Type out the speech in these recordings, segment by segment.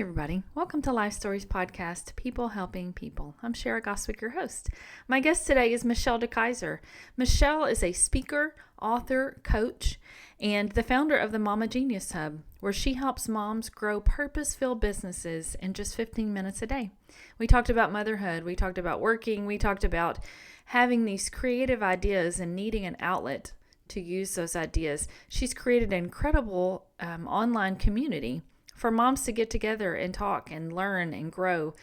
everybody. Welcome to Life Stories Podcast, People Helping People. I'm Shara Goswick, your host. My guest today is Michelle DeKeyser. Michelle is a speaker, author, coach, and the founder of the Mama Genius Hub, where she helps moms grow purpose-filled businesses in just 15 minutes a day. We talked about motherhood. We talked about working. We talked about having these creative ideas and needing an outlet to use those ideas. She's created an incredible online community for moms to get together and talk and learn and grow.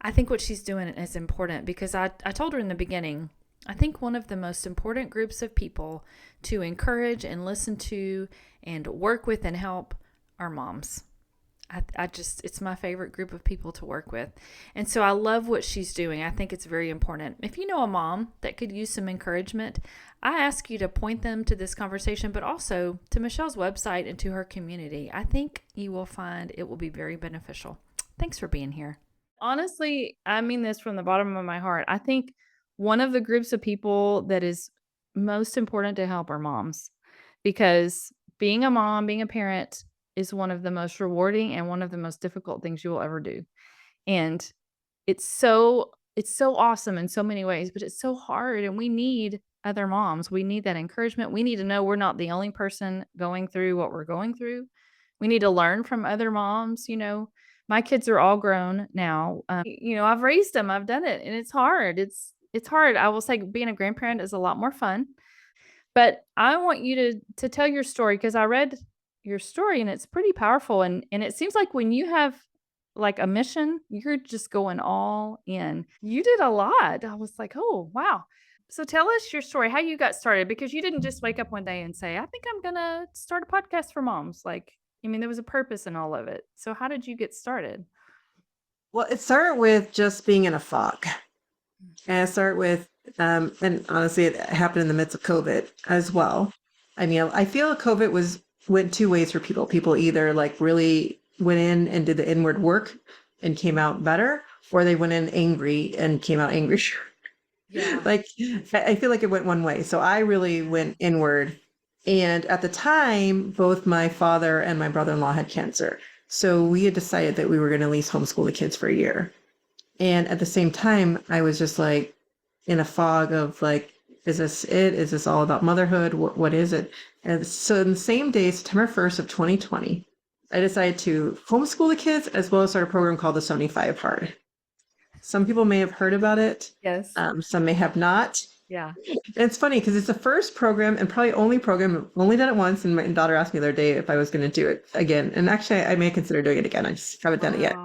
I think what she's doing is important because I told her in the beginning, I think one of the most important groups of people to encourage and listen to and work with and help are moms. It's my favorite group of people to work with. And so I love what she's doing. I think it's very important. If you know a mom that could use some encouragement, I ask you to point them to this conversation, but also to Michelle's website and to her community. I think you will find it will be very beneficial. Thanks for being here. Honestly, I mean this from the bottom of my heart. I think one of the groups of people that is most important to help are moms, because being a mom, being a parent is one of the most rewarding and one of the most difficult things you will ever do. And it's so awesome in so many ways, but it's so hard, and we need other moms. We need that encouragement. We need to know we're not the only person going through what we're going through. We need to learn from other moms. My kids are all grown now. I've raised them. I've done it, and it's hard. It's hard. I will say being a grandparent is a lot more fun. But I want you to tell your story, because I read your story and it's pretty powerful. And it seems like when you have like a mission, you're just going all in. You did a lot. I was like, oh, wow. So tell us your story, how you got started, because you didn't just wake up one day and say, I think I'm going to start a podcast for moms. There was a purpose in all of it. So how did you get started? Well, it started with just being in a fog. And it started with, and honestly, it happened in the midst of COVID as well. I feel COVID went two ways for people. People either really went in and did the inward work and came out better, or they went in angry and came out angry. Yeah. I feel like it went one way. So I really went inward. And at the time, both my father and my brother-in-law had cancer. So we had decided that we were going to at least homeschool the kids for a year. And at the same time, I was just in a fog of is this it? Is this all about motherhood? What is it? And so in the same day, September 1st of 2020, I decided to homeschool the kids as well as start a program called the 75 Hard. Some people may have heard about it. Yes. Some may have not. Yeah. And it's funny because it's the first program and probably only program, only done it once. And my daughter asked me the other day if I was going to do it again. And actually, I may consider doing it again. I just haven't done it yet.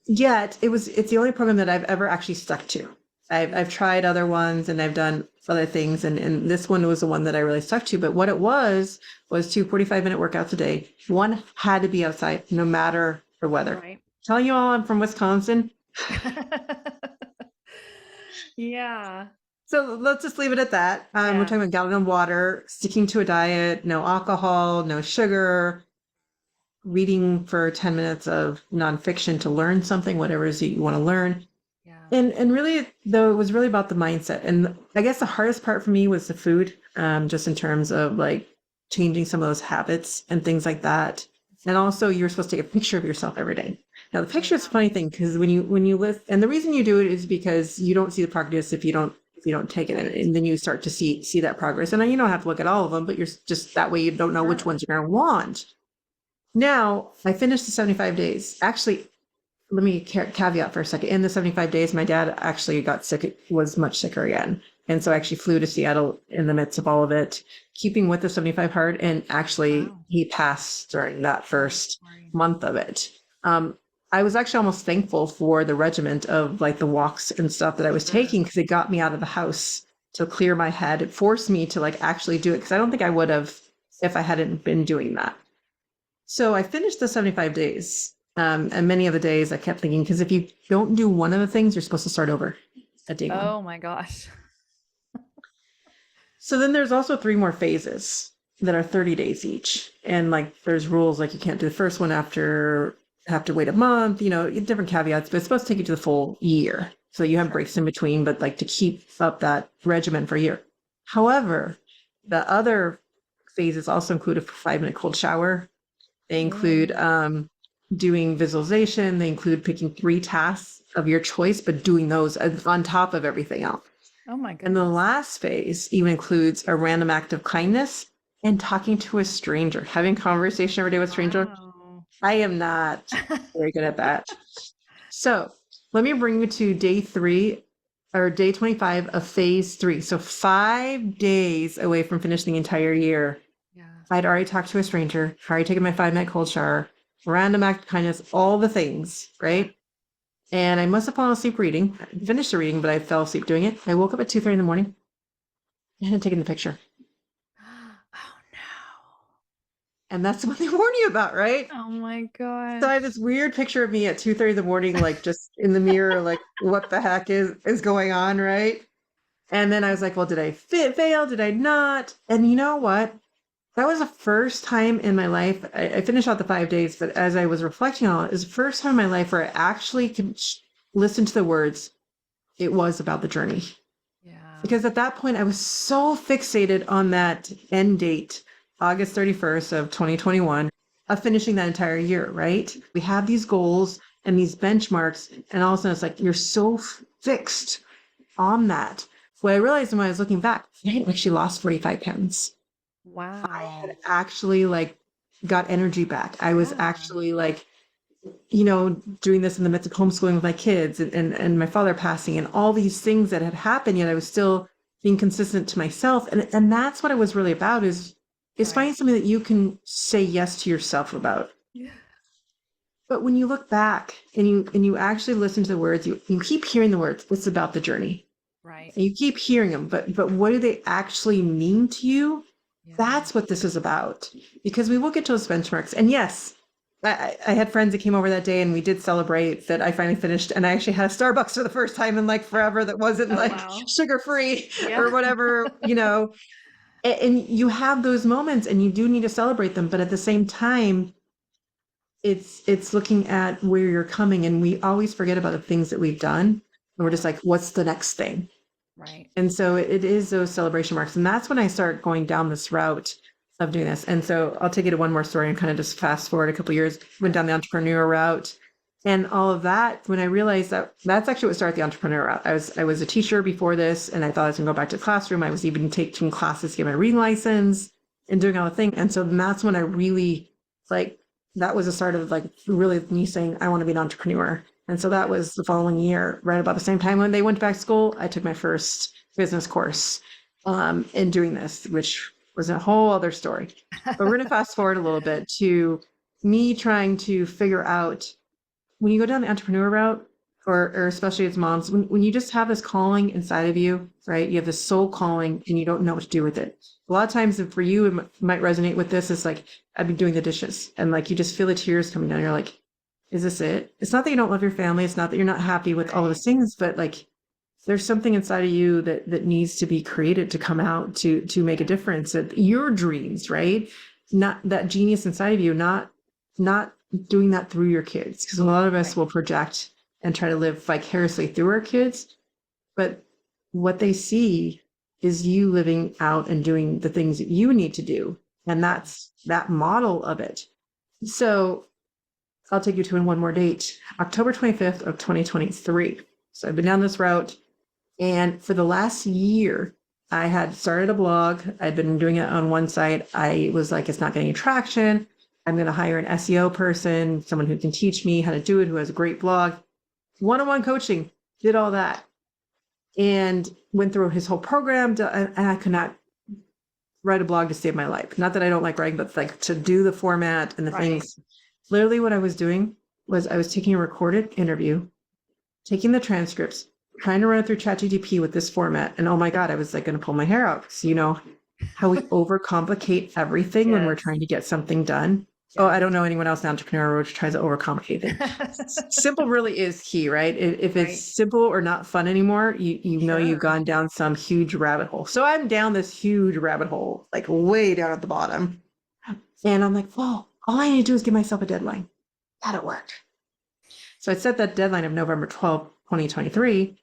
Yet it's the only program that I've ever actually stuck to. I've tried other ones and I've done other things. And this one was the one that I really stuck to. But what it was 2 45-minute workouts a day. One had to be outside no matter the weather. Right. Telling you all I'm from Wisconsin. Yeah. So let's just leave it at that. Yeah. We're talking about gallon of water, sticking to a diet, no alcohol, no sugar, reading for 10 minutes of nonfiction to learn something, whatever it is that you want to learn. Yeah. And really, though, it was really about the mindset. And I guess the hardest part for me was the food, just in terms of changing some of those habits and things like that. And also, you're supposed to take a picture of yourself every day. Now, the picture is a funny thing because when you live, and the reason you do it is because you don't see the progress if you don't take it, and then you start to see that progress. And you don't have to look at all of them, but you're just that way you don't know which ones you're going to want. Now, I finished the 75 days. Actually, let me caveat for a second. In the 75 days, my dad actually got sick, was much sicker again. And so I actually flew to Seattle in the midst of all of it, keeping with the 75 Hard. And actually, he passed during that first month of it. I was actually almost thankful for the regiment of the walks and stuff that I was taking, because it got me out of the house to clear my head. It forced me to actually do it, because I don't think I would have if I hadn't been doing that. So I finished the 75 days. And many of the days I kept thinking, because if you don't do one of the things, you're supposed to start over at day one. Oh my gosh. So then there's also 3 more phases that are 30 days each. And there's rules, you can't do the first one after, have to wait a month, different caveats, but it's supposed to take you to the full year. So you have breaks in between, but to keep up that regimen for a year. However, the other phases also include a 5-minute cold shower. They include doing visualization. They include picking 3 tasks of your choice, but doing those on top of everything else. Oh my And the goodness. last phase even includes a random act of kindness and talking to a stranger, having conversation every day with a stranger. Wow. I am not very good at that. So let me bring you to day 3 or day 25 of phase 3. So 5 days away from finishing the entire year. Yeah. I'd already talked to a stranger, already taken my 5-minute cold shower, random act of kindness, all the things, right? And I must have fallen asleep reading. I finished the reading, but I fell asleep doing it. I woke up at 2:30 in the morning and had taken the picture. Oh no. And that's what they warn you about, right? Oh my So I gosh. have this weird picture of me at 2:30 in the morning, like just in the mirror, like what the heck is going on, right? And then I was like, well, did I fail? Did I not? And you know what? That was the first time in my life. I finished out the 5 days, but as I was reflecting on it, it was the first time in my life where I actually could listen to the words. It was about the journey. Yeah. Because at that point, I was so fixated on that end date, August 31st of 2021, of finishing that entire year, right? We have these goals and these benchmarks, and all of a sudden it's like you're so fixed on that. What I realized when I was looking back, I had actually lost 45 pounds. I had Wow. actually like got energy back. I was Yeah. actually like, doing this in the midst of homeschooling with my kids and my father passing and all these things that had happened, yet I was still being consistent to myself. And that's what it was really about is Right. finding something that you can say yes to yourself about. Yeah. But when you look back and you actually listen to the words, you keep hearing the words, it's about the journey. Right. And you keep hearing them, but what do they actually mean to you? Yeah. That's what this is about. Because we will get to those benchmarks. And yes, I had friends that came over that day and we did celebrate that I finally finished. And I actually had a Starbucks for the first time in like forever that wasn't Oh like wow. sugar free Yeah. or whatever. And you have those moments and you do need to celebrate them. But at the same time, it's looking at where you're coming, and we always forget about the things that we've done. And we're just like, what's the next thing? Right. And so it is those celebration marks. And that's when I start going down this route of doing this. And so I'll take you to one more story and kind of just fast forward a couple of years, went down the entrepreneur route and all of that. When I realized that that's actually what started the entrepreneur route. I was a teacher before this, and I thought I was gonna go back to the classroom. I was even taking classes to get my reading license and doing all the thing. And so then that's when I really like, that was the start of like really me saying, I want to be an entrepreneur. And so that was the following year, right about the same time when they went back to school, I took my first business course in doing this, which was a whole other story. But we're going to fast forward a little bit to me trying to figure out when you go down the entrepreneur route, or especially as moms, when you just have this calling inside of you, right? You have this soul calling and you don't know what to do with it. A lot of times, and for you, it might resonate with this. It's like, I'd be doing the dishes and like you just feel the tears coming down. You're like, is this it? It's not that you don't love your family. It's not that you're not happy with all of those things, but like there's something inside of you that needs to be created to come out to make a difference. That your dreams, right? Not that genius inside of you, not doing that through your kids. Because a lot of us Right. will project and try to live vicariously through our kids, but what they see is you living out and doing the things that you need to do. And that's that model of it. So I'll take you to one more date, October 25th of 2023. So I've been down this route. And for the last year, I had started a blog. I'd been doing it on one site. I was like, it's not getting traction. I'm going to hire an SEO person, someone who can teach me how to do it, who has a great blog. One-on-one coaching, did all that. And went through his whole program. And I could not write a blog to save my life. Not that I don't like writing, but like to do the format and the things. Literally what I was doing was I was taking a recorded interview, taking the transcripts, trying to run it through ChatGPT with this format. And oh my God, I was like going to pull my hair out. So, how we overcomplicate everything when we're Yes. trying to get something done. Oh, I don't know anyone else in entrepreneur which tries to overcomplicate it. Simple really is key, right? If Right. it's simple or not fun anymore, you know you've Sure. gone down some huge rabbit hole. So I'm down this huge rabbit hole, like way down at the bottom. And I'm like, well, all I need to do is give myself a deadline. That'll work. So I set that deadline of November 12th, 2023.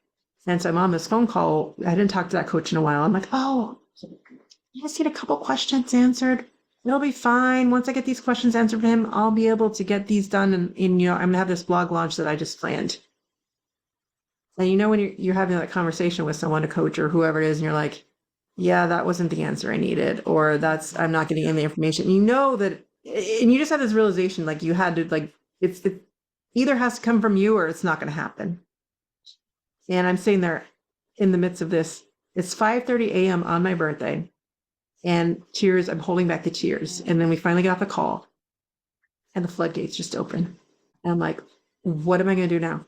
And so I'm on this phone call. I didn't talk to that coach in a while. I'm like, oh, I just need a couple questions answered. it'll be fine. Once I get these questions answered for him, I'll be able to get these done. And I'm going to have this blog launch that I just planned. And when you're having that conversation with someone, a coach or whoever it is, and you're like, yeah, that wasn't the answer I needed, or I'm not getting any information. That, and you just have this realization, like you had to, like, it either has to come from you or it's not going to happen. And I'm sitting there in the midst of this. It's 5:30 a.m. on my birthday, and tears, I'm holding back the tears. And then we finally got the call, and the floodgates just open. And I'm like, what am I going to do now?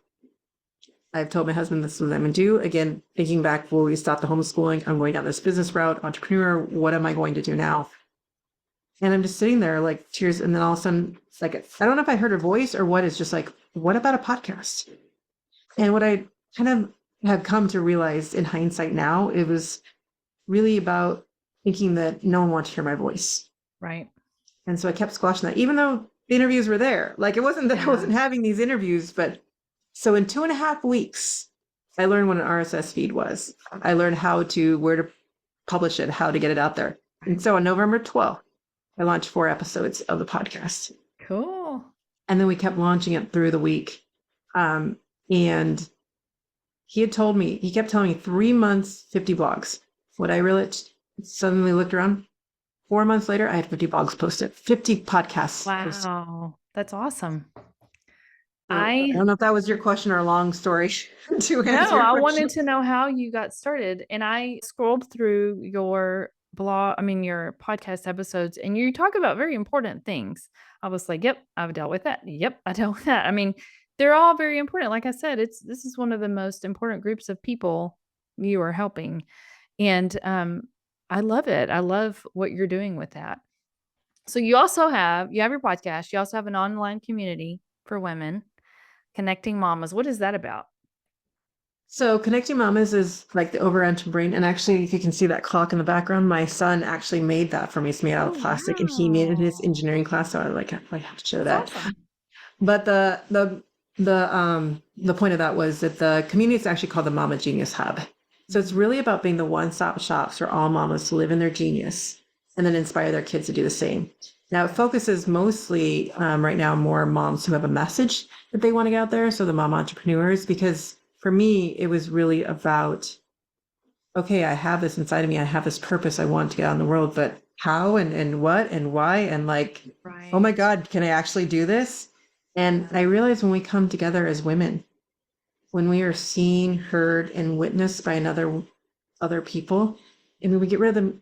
I've told my husband this is what I'm going to do. Again, thinking back, will we stop the homeschooling? I'm going down this business route, entrepreneur. What am I going to do now? And I'm just sitting there like tears. And then all of a sudden, it's like, I don't know if I heard a voice or what. It's just like, what about a podcast? And what I kind of have come to realize in hindsight now, it was really about thinking that no one wanted to hear my voice. Right. And so I kept squashing that, even though the interviews were there. Like, it wasn't that I wasn't having these interviews, but so in 2.5 weeks, I learned what an RSS feed was. I learned where to publish it, how to get it out there. And so on November 12th, I launched 4 episodes of the podcast. Cool. And then we kept launching it through the week. And he kept telling me 3 months, 50 blogs. What I really suddenly looked around, 4 months later, I had 50 blogs posted, 50 podcasts. Wow. That's awesome. I don't know if that was your question or a long story to answer. No, I wanted to know how you got started. And I scrolled through your your podcast episodes, and you talk about very important things. I was like, yep, I've dealt with that. Yep, I dealt with that. I mean, they're all very important. Like I said, this is one of the most important groups of people you are helping. And I love it. I love what you're doing with that. So you have your podcast. You also have an online community for women, Connecting Mamas. What is that about? So Connecting Mamas is like the overarching brain. And actually, if you can see that clock in the background, my son actually made that for me. It's made out of plastic, and he made it in his engineering class. So I have to show that. Awesome. But the point of that was that the community is actually called the Mama Genius Hub. So it's really about being the one-stop shops for all mamas to live in their genius and then inspire their kids to do the same. Now, it focuses mostly right now more moms who have a message that they want to get out there. So the mom entrepreneurs, because for me, it was really about, okay, I have this inside of me. I have this purpose I want to get out in the world, but how and what and why? And like, oh my God, can I actually do this? And I realized when we come together as women, when we are seen, heard, and witnessed by other people, and when we get rid of them,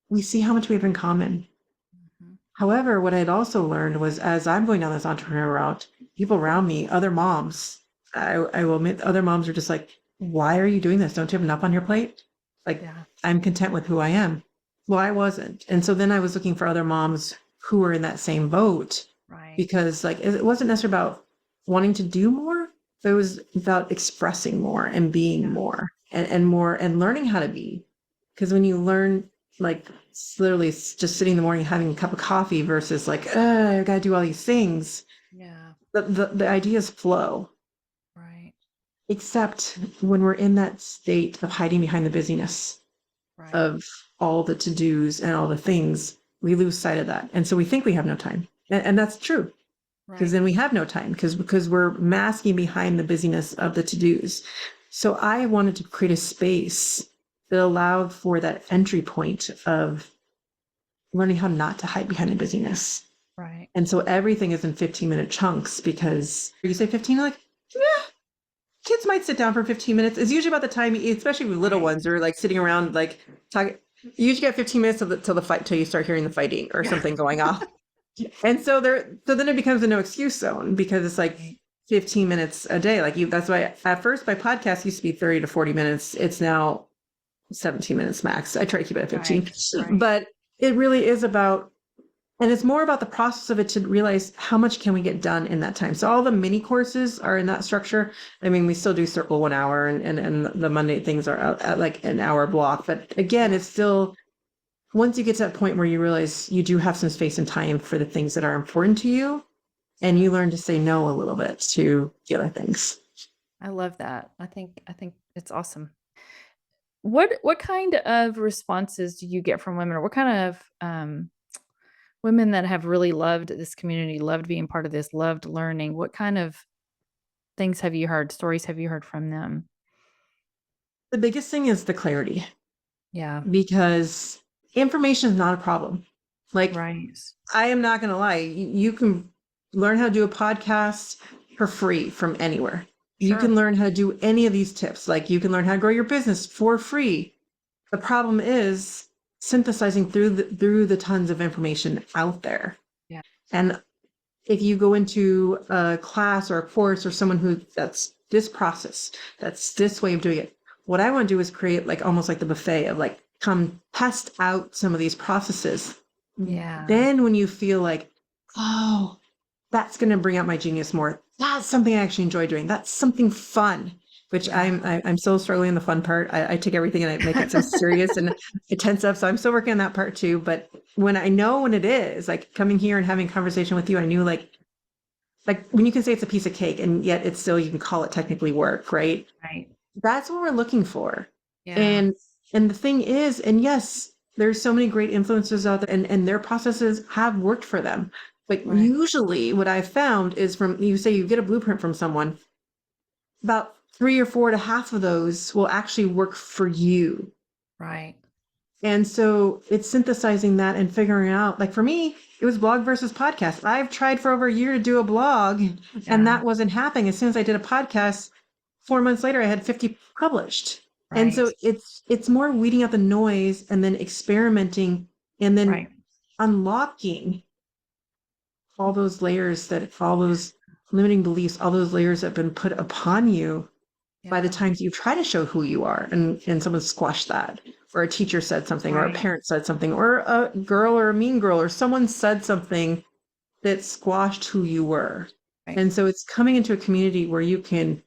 we see how much we have in common. Mm-hmm. However, what I'd also learned was, as I'm going down this entrepreneur route, people around me, other moms, I will admit, other moms are just like, why are you doing this? Don't you have enough on your plate? Like, I'm content with who I am. Well, I wasn't. And so then I was looking for other moms who were in that same boat. Right. Because like, it wasn't necessarily about wanting to do more, but it was about expressing more and being more and more and learning how to be. Because when you learn, like literally just sitting in the morning having a cup of coffee versus like, I gotta do all these things. Yeah. The ideas flow. Right. Except when we're in that state of hiding behind the busyness of all the to-dos and all the things, we lose sight of that. And so we think we have no time. And that's true. Because then we have no time because we're masking behind the busyness of the to-dos. So I wanted to create a space that allowed for that entry point of learning how not to hide behind the busyness. Right. And so everything is in 15-minute chunks, because you say 15, like, yeah, kids might sit down for 15 minutes. It's usually about the time, especially with little ones, or like sitting around, like talking. You usually get 15 minutes till the fight, till you start hearing the fighting or something going off. And so then it becomes a no excuse zone, because it's like 15 minutes a day. Like that's why at first my podcast used to be 30 to 40 minutes. It's now 17 minutes max. I try to keep it at 15, but it really is about, and it's more about the process of it to realize how much can we get done in that time. So all the mini courses are in that structure. We still do Circle 1 hour and the Monday things are at like an hour block. But again, it's still, once you get to that point where you realize you do have some space and time for the things that are important to you, and you learn to say no a little bit to the other things. I love that. I think it's awesome. What kind of responses do you get from women, or what kind of women that have really loved this community, loved being part of this, loved learning, what kind of things have you heard, stories have you heard from them? The biggest thing is the clarity Yeah, because information is not a problem. Like, right. I am not going to lie, you can learn how to do a podcast for free from anywhere. You Sure. can learn how to do any of these tips. Like, you can learn how to grow your business for free. The problem is synthesizing through the tons of information out there. Yeah. And if you go into a class or a course or someone who that's this process, that's this way of doing it, what I want to do is create like almost like the buffet of like, come test out some of these processes. Yeah. Then when you feel like, oh, that's going to bring out my genius more. That's something I actually enjoy doing. That's something fun, which Yeah. I'm still struggling in the fun part. I take everything and I make it so serious and it tense up. So I'm still working on that part too. But when I know when it is, like coming here and having a conversation with you, I knew like when you can say it's a piece of cake and yet it's still, you can call it technically work, right? Right. That's what we're looking for. Yeah. And the thing is, and yes, there's so many great influencers out there and their processes have worked for them. But Right. usually what I've found is from, you say you get a blueprint from someone, about 3 or 4 to half of those will actually work for you. Right. And so it's synthesizing that and figuring out, like for me, it was blog versus podcast. I've tried for over a year to do a blog and Yeah. that wasn't happening. As soon as I did a podcast, 4 months later, I had 50 published. And so Right. it's more weeding out the noise and then experimenting and then Right. unlocking all those layers all those limiting beliefs, all those layers that have been put upon you by the Yeah. times you try to show who you are and someone squashed that, or a teacher said something, or a Right. parent said something, or a girl or a mean girl, or someone said something that squashed who you were. Right. And so it's coming into a community where you can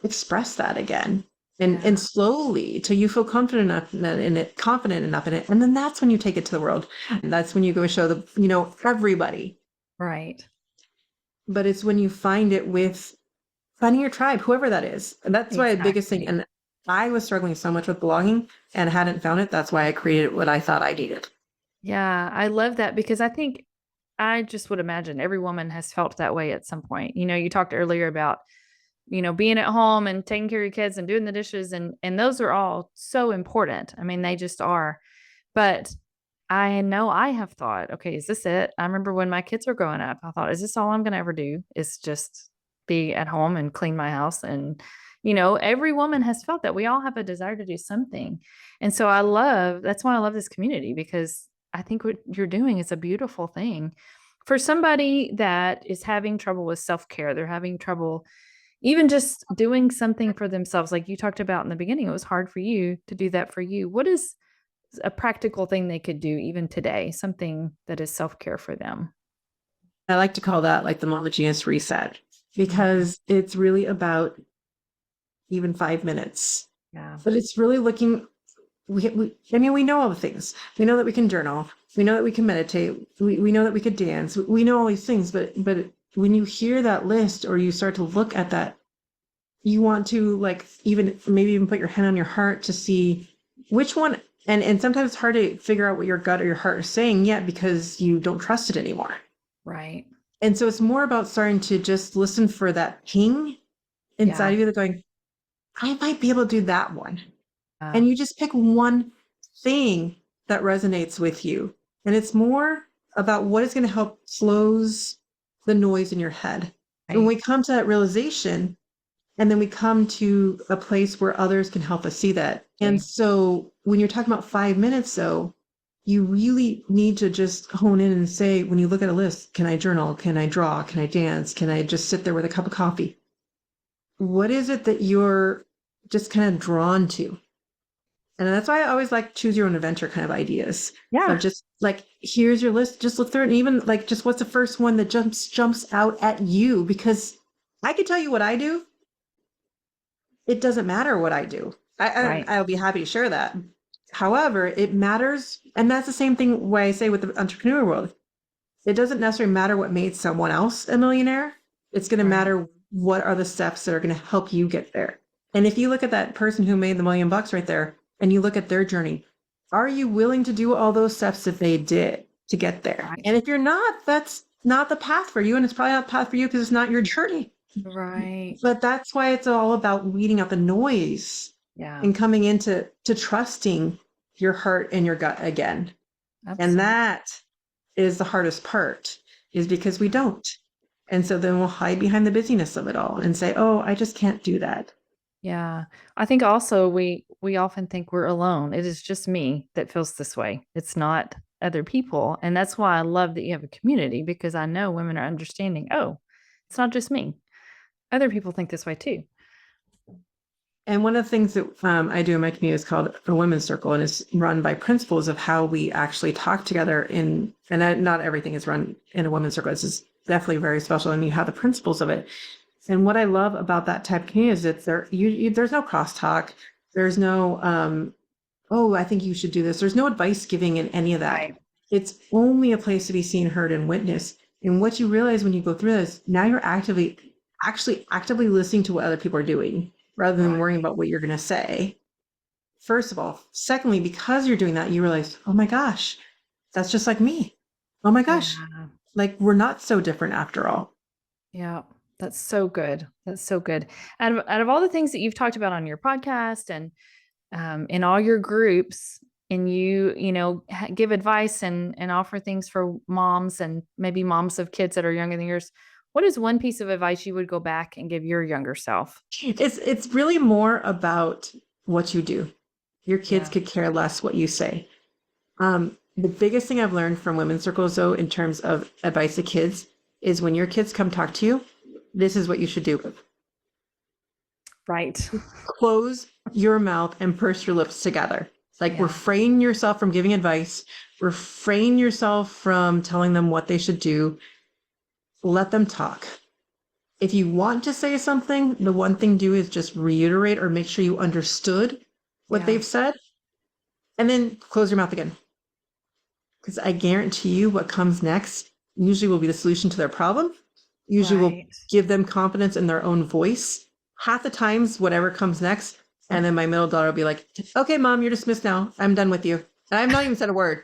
express that again Yeah. and slowly till you feel confident enough in it. And then that's when you take it to the world. And that's when you go show everybody. Right. But it's when you find it with finding your tribe, whoever that is. And that's why the biggest thing. Exactly. And I was struggling so much with blogging and hadn't found it. That's why I created what I thought I needed. Yeah, I love that because I just would imagine every woman has felt that way at some point. You talked earlier about, being at home and taking care of your kids and doing the dishes and those are all so important. I mean, they just are. But I know I have thought, okay, is this it? I remember when my kids were growing up, I thought, is this all I'm going to ever do? Is just be at home and clean my house? And, every woman has felt that we all have a desire to do something. And so that's why I love this community because I think what you're doing is a beautiful thing for somebody that is having trouble with self-care. They're having trouble even just doing something for themselves. Like you talked about in the beginning, it was hard for you to do that for you. What is a practical thing they could do even today, something that is self-care for them? I like to call that like the Mama Genius reset Mhm. because it's really about even 5 minutes. Yeah. But it's really looking, we know all the things. We know that we can journal. We know that we can meditate. We know that we could dance. We know all these things. But when you hear that list or you start to look at that, you want to like maybe even put your hand on your heart to see which one. And sometimes it's hard to figure out what your gut or your heart is saying yet because you don't trust it anymore. Right. And so it's more about starting to just listen for that ping inside of you that going, I might be able to do that one. And you just pick one thing that resonates with you. And it's more about what is going to help close the noise in your head. When we come to that realization, and then we come to a place where others can help us see that. And so when you're talking about 5 minutes, though, you really need to just hone in and say, when you look at a list, can I journal? Can I draw? Can I dance? Can I just sit there with a cup of coffee? What is it that you're just kind of drawn to? And that's why I always like choose your own adventure kind of ideas. Yeah. Of just like, here's your list, just look through it. And even like, just what's the first one that jumps out at you? Because I could tell you what I do. It doesn't matter what I do. I'll be happy to share that. However, it matters. And that's the same thing why I say with the entrepreneur world. It doesn't necessarily matter what made someone else a millionaire. It's going to matter what are the steps that are going to help you get there. And if you look at that person who made the $1 million right there and you look at their journey, are you willing to do all those steps that they did? to get there. Right. And if you're not, that's not the path for you. And it's probably not the path for you because it's not your journey. Right. But that's why it's all about weeding out the noise Yeah. and coming into trusting your heart and your gut again. And Absolutely. that is the hardest part, is because we don't. And so then we'll hide behind the busyness of it all and say, oh, I just can't do that. Yeah. I think also we often think we're alone. It is just me that feels this way. It's not other people. And that's why I love that you have a community, because I know women are understanding, oh, it's not just me. Other people think this way too. And one of the things that I do in my community is called a women's circle, and it's run by principles of how we actually talk together not everything is run in a women's circle. This is definitely very special, and you have the principles of it. And what I love about that type of community is that there's no crosstalk. There's no, oh, I think you should do this. There's no advice giving in any of that. Right. It's only a place to be seen, heard, and witnessed. And what you realize when you go through this, now you're actively listening to what other people are doing rather than worrying about what you're going to say. First of all. Secondly, because you're doing that, you realize, oh my gosh, that's just like me. Oh my gosh, Yeah. like we're not so different after all. Yeah. That's so good. That's so good. Out of all the things that you've talked about on your podcast and in all your groups, and give advice and offer things for moms and maybe moms of kids that are younger than yours, what is one piece of advice you would go back and give your younger self? It's really more about what you do. Your kids Yeah. could care less what you say. The biggest thing I've learned from women's circles, though, in terms of advice to kids, is when your kids come talk to you, this is what you should do. Right. Close your mouth and purse your lips together. Like, Yeah. refrain yourself from giving advice, refrain yourself from telling them what they should do. Let them talk. If you want to say something, the one thing to do is just reiterate or make sure you understood what Yeah. they've said, and then close your mouth again. Because I guarantee you what comes next usually will be the solution to their problem, usually will Right. give them confidence in their own voice. Half the times, whatever comes next, and then my middle daughter will be like, okay, mom, you're dismissed now. I'm done with you. And I've not even said a word.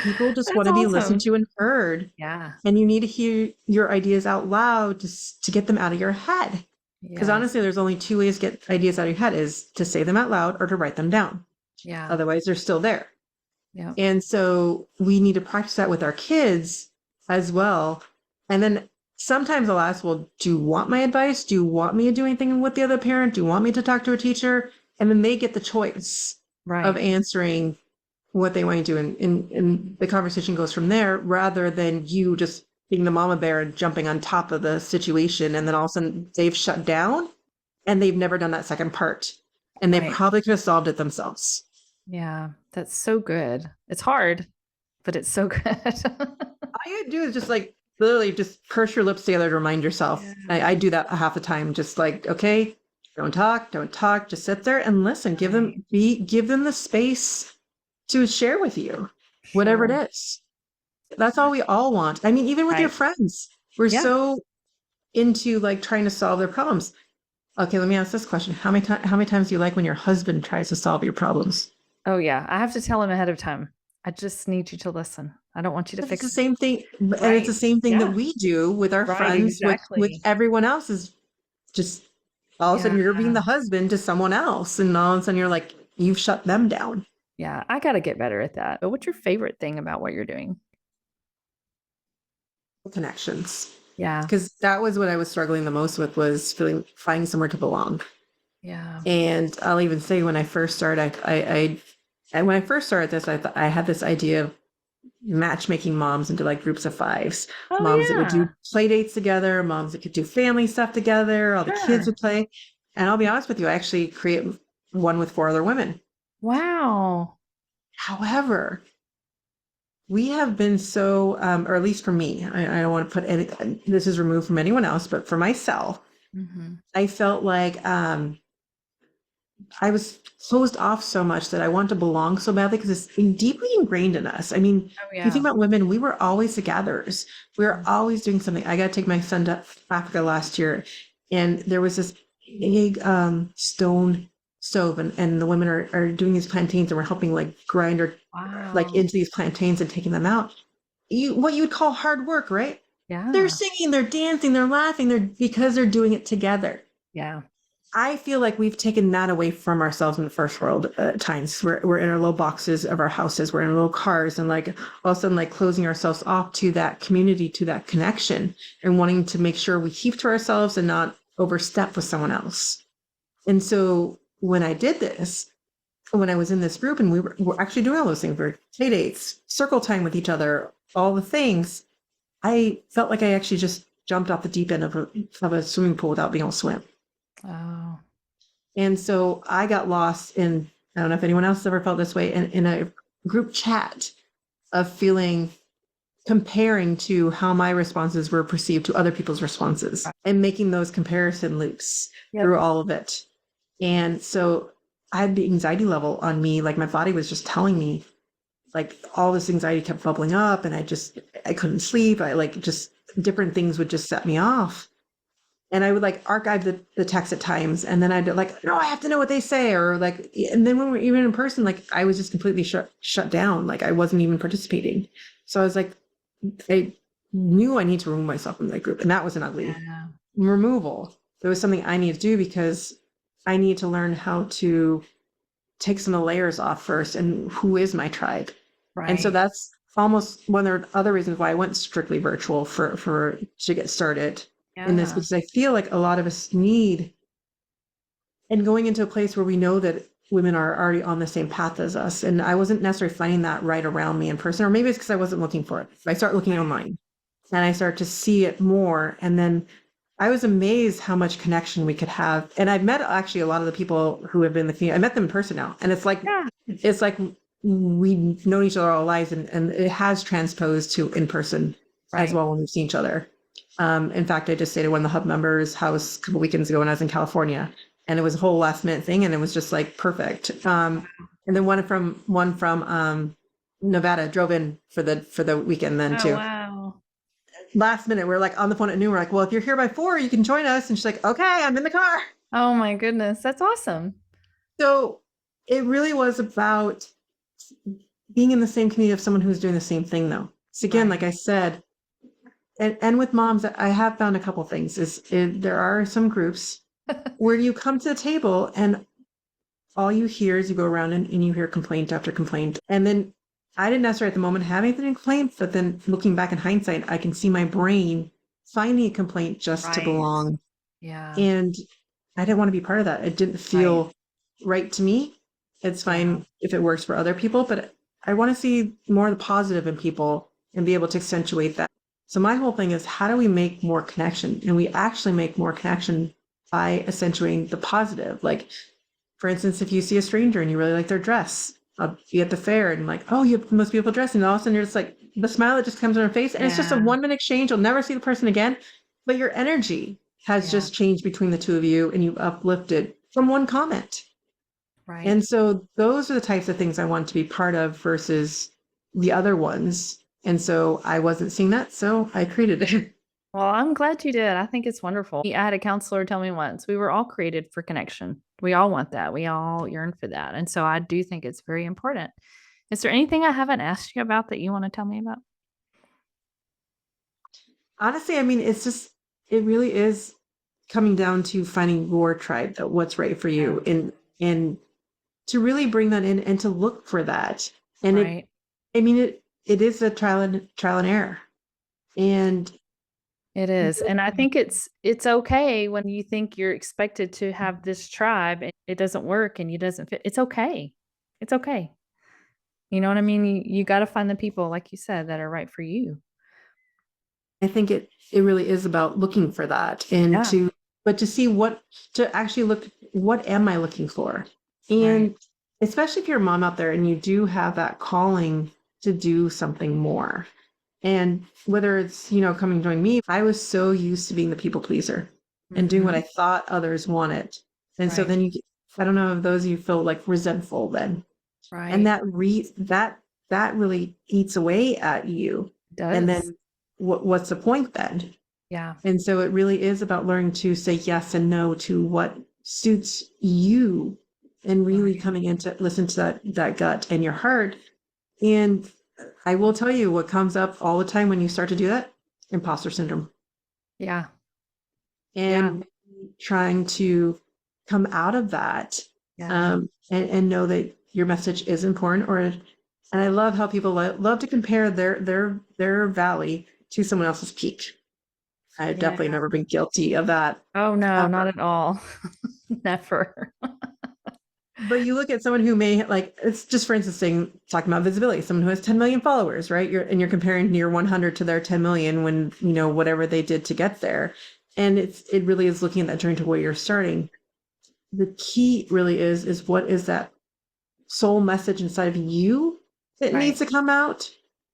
People just want That's to be awesome. listened to and heard. Yeah. And you need to hear your ideas out loud to get them out of your head. Because Yeah. honestly, there's only two ways to get ideas out of your head, is to say them out loud or to write them down. Yeah. Otherwise, they're still there. Yeah. And so we need to practice that with our kids as well. And then sometimes I'll ask, well, do you want my advice? Do you want me to do anything with the other parent? Do you want me to talk to a teacher? And then they get the choice of Right. answering what they want to do. And the conversation goes from there, rather than you just being the mama bear and jumping on top of the situation. And then all of a sudden they've shut down and they've never done that second part. And they Right. probably could have solved it themselves. Yeah. That's so good. It's hard, but it's so good. All you do is just like literally just purse your lips together to remind yourself. Yeah. I do that half the time. Just like, okay, don't talk, just sit there and listen. Give them the space to share with you, whatever Sure. it is. That's all we all want. I mean, even with your Right. friends, we're Yeah. so into like trying to solve their problems. Okay, let me ask this question. How many times do you like when your husband tries to solve your problems? Oh, yeah. I have to tell him ahead of time. I just need you to listen. I don't want you to It's fix the it. same thing, and it's Right. the same thing that Yeah. we do with our Right. friends, with Exactly. everyone else. Is just all of a sudden you're being Yeah. the husband to someone else, and all of a sudden you're like, you've shut them down. Yeah. I got to get better at that. But what's your favorite thing about what you're doing? Connections. Yeah. Because that was what I was struggling the most with, was finding somewhere to belong. Yeah. And I'll even say, when I first started, and when I first started this, I thought I had this idea of matchmaking moms into like groups of fives, Oh, moms that would do yeah. play dates together, moms that could do family stuff together, all the kids Sure. would play. And I'll be honest with you, I actually create one with 4 other women. Wow. However, we have been so, or at least for me, I don't want to put any, this is removed from anyone else, but for myself, Mm-hmm. I felt like I was closed off so much that I want to belong so badly, because it's deeply ingrained in us. I mean, Oh, if you think yeah. about women, we were always the gatherers. We were always doing something. I got to take my son to Africa last year, and there was this big stone stove and the women are doing these plantains and we're helping like grind or like Wow. into these plantains and taking them out. What you would call hard work, right? They're Yeah. singing, they're dancing, they're laughing, because they're doing it together. Yeah. I feel like we've taken that away from ourselves in the first world at times. We're in our little boxes of our houses, we're in little cars, and like all of a sudden, like closing ourselves off to that community, to that connection, and wanting to make sure we keep to ourselves and not overstep with someone else. And so when I did this, when I was in this group and we're actually doing all those things, we're play dates, circle time with each other, all the things, I felt like I actually just jumped off the deep end of a swimming pool without being able to swim. Oh, And so I got lost in, I don't know if anyone else has ever felt this way, in a group chat of feeling, comparing to how my responses were perceived to other people's responses and making those comparison loops through all of it. And so I had the anxiety level on me, like my body was just telling me, like all this anxiety kept bubbling up and I couldn't sleep. I like just different things would just set me off. And I would like archive the text at times. And then I'd like, no, I have to know what they say. Or like, and then when we're even in person, like I was just completely shut down. Like I wasn't even participating. So I was like, I knew I need to remove myself from that group. And that was an ugly removal. There was something I need to do because I need to learn how to take some of the layers off first and who is my tribe. right. And so that's almost one of the other reasons why I went strictly virtual for to get started in this, because I feel like a lot of us need, and going into a place where we know that women are already on the same path as us. And I wasn't necessarily finding that right around me in person, or maybe it's because I wasn't looking for it. I start looking online and I start to see it more. And then I was amazed how much connection we could have. And I've met actually a lot of the people who have been in the community. I met them in person now. And it's like we've known each other all our lives, and it has transposed to in person as well when we've seen each other. In fact, I just stayed at one of the hub members' house a couple weekends ago when I was in California, and it was a whole last minute thing, and it was just like perfect. And then one from Nevada drove in for the weekend then too. Wow. Last minute, we're like on the phone at noon. We're like, well, if you're here by 4, you can join us. And she's like, okay, I'm in the car. Oh my goodness. That's awesome. So it really was about being in the same community of someone who's doing the same thing though. So again, like I said, and with moms, I have found a couple things there are some groups where you come to the table and all you hear is you go around and you hear complaint after complaint. And then I didn't necessarily at the moment have anything to complain, but then looking back in hindsight, I can see my brain finding a complaint just to belong. Yeah. And I didn't want to be part of that. It didn't feel right to me. It's fine if it works for other people, but I want to see more of the positive in people and be able to accentuate that. So my whole thing is, how do we make more connection? And we actually make more connection by accentuating the positive. Like, for instance, if you see a stranger and you really like their dress, I'll be at the fair and like, oh, you have the most beautiful dress. And all of a sudden you're just like, the smile that just comes on her face. And it's just a 1-minute exchange. You'll never see the person again, but your energy has just changed between the two of you and you've uplifted from one comment. Right. And so those are the types of things I want to be part of versus the other ones. And so I wasn't seeing that, so I created it. Well, I'm glad you did. I think it's wonderful. I had a counselor tell me once, we were all created for connection. We all want that. We all yearn for that. And so I do think it's very important. Is there anything I haven't asked you about that you want to tell me about? Honestly, I mean, it really is coming down to finding your tribe, that what's right for you, and to really bring that in and to look for that. And it is a trial and error. And it is. And I think it's okay when you think you're expected to have this tribe and it doesn't work and you doesn't fit. It's okay. It's okay. You know what I mean? You got to find the people, like you said, that are right for you. I think it really is about looking for that and to see to actually look, what am I looking for? And especially if you're a mom out there and you do have that calling to do something more. And whether it's, coming to join me, I was so used to being the people pleaser and doing what I thought others wanted. And so then I don't know if those of you feel like resentful then. Right. And that really eats away at you. It does. And then what's the point then? Yeah. And so it really is about learning to say yes and no to what suits you and really Right. coming into listen to that gut and your heart. And I will tell you what comes up all the time when you start to do that: imposter syndrome. Yeah. Yeah. And trying to come out of that, Yeah. and know that your message is important. And I love how people love to compare their valley to someone else's peak. I've Yeah. definitely never been guilty of that Oh, no, not ever. at all. Never. But you look at someone who may, like, it's just, for instance, talking about visibility, someone who has 10 million followers, right? You're comparing your 100 to their 10 million when, whatever they did to get there. And it really is looking at that journey to where you're starting. The key really is what is that soul message inside of you that Right. needs to come out,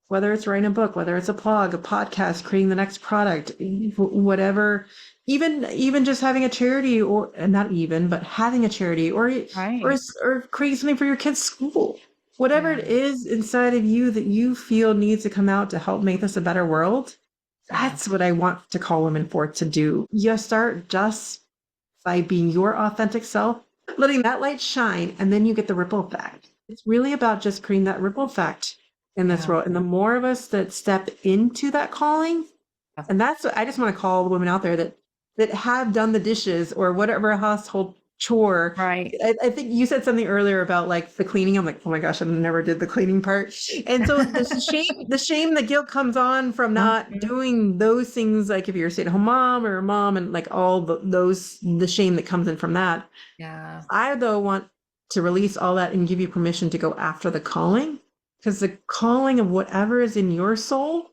whether it's writing a book, whether it's a blog, a podcast, creating the next product, whatever, even just having a charity, or not even, but having a charity, Right. or creating something for your kids' school, whatever Yeah. it is inside of you that you feel needs to come out to help make this a better world. Yeah. That's what I want to call women for to do. You start just by being your authentic self, letting that light shine, and then you get the ripple effect. It's really about just creating that ripple effect in this Yeah. world. And the more of us that step into that calling, Yeah. and that's what I just want to call the women out there that have done the dishes or whatever household chore. Right. I think you said something earlier about like the cleaning. I'm like, oh my gosh, I never did the cleaning part. And so the shame, the guilt comes on from not Mhm. doing those things. Like if you're a stay-at-home mom or a mom, and like all the shame that comes in from that. Yeah. I though want to release all that and give you permission to go after the calling, because the calling of whatever is in your soul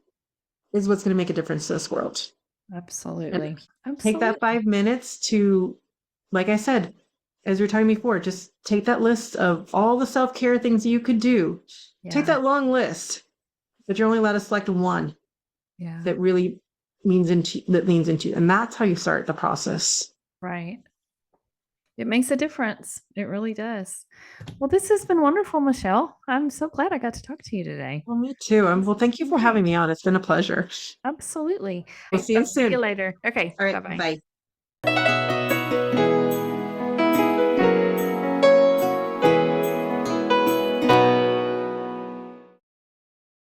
is what's going to make a difference to this world. And Absolutely. take that Absolutely. 5 minutes to, like I said, as we were talking before, just take that list of all the self-care things you could do. Take Yeah. that long list, but you're only allowed to select one Yeah. that really leans into you. And that's how you start the process. Right. It makes a difference. It really does. Well, this has been wonderful, Michelle. I'm so glad I got to talk to you today. Well, me too. This Well, has thank you been for great. having me on. It's been a pleasure. Absolutely. We'll Right, see you talk to you soon. later. Okay. All right. Bye-bye. Bye.